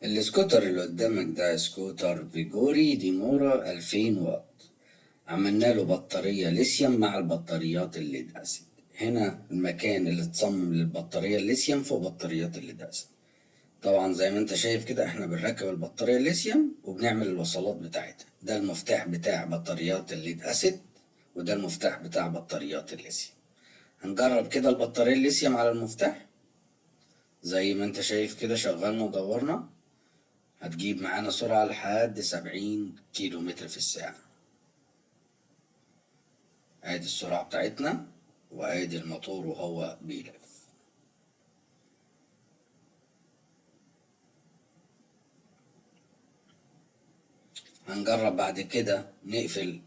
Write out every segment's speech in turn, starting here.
السكوتر اللي قدامك ده سكوتر فيجوري ديمورا 2000 واط. عملنا له بطارية ليثيوم مع البطاريات الليد اسيد. هنا المكان اللي اتصمم للبطارية الليثيوم فوق بطاريات الليد اسيد. طبعا زي ما انت شايف كده احنا بنركب البطارية الليثيوم وبنعمل الوصلات بتاعتها. ده المفتاح بتاع بطاريات الليد اسيد وده المفتاح بتاع بطاريات الليثيوم. هنجرب كده البطارية الليثيوم على المفتاح. زي ما انت شايف كده شغلنا ودورنا، هتجيب معانا سرعة لحد 70 كيلو متر في الساعة. ادي السرعة بتاعتنا وادي الموتور وهو بيلف. هنجرب بعد كده نقفل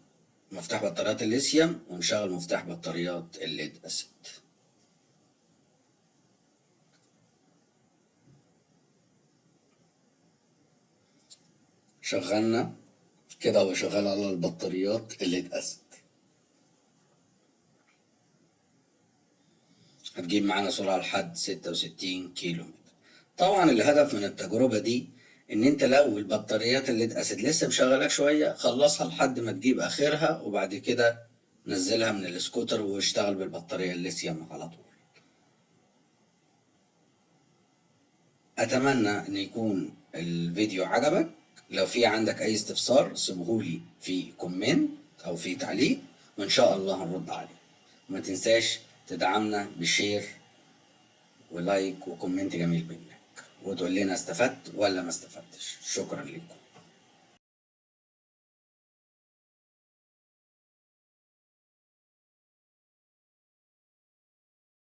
مفتاح بطاريات الليثيوم ونشغل مفتاح بطاريات الليد اسيد. شغلنا كده هو شغال على البطاريات الليد اسيد. هتجيب معانا سرعة لحد 66 كيلو متر. طبعا الهدف من التجربة دي ان انت لو البطاريات الليد اسيد لسه مشغلك شوية خلصها لحد ما تجيب اخرها وبعد كده نزلها من السكوتر واشتغل بالبطارية الليثيوم على طول. اتمنى ان يكون الفيديو عجبك. لو في عندك اي استفسار سيبهولي في كومنت او في تعليق وان شاء الله هنرد عليه. وما تنساش تدعمنا بشير ولايك وكومنت جميل منك وتقول لنا استفدت ولا ما استفدتش. شكرا لكم.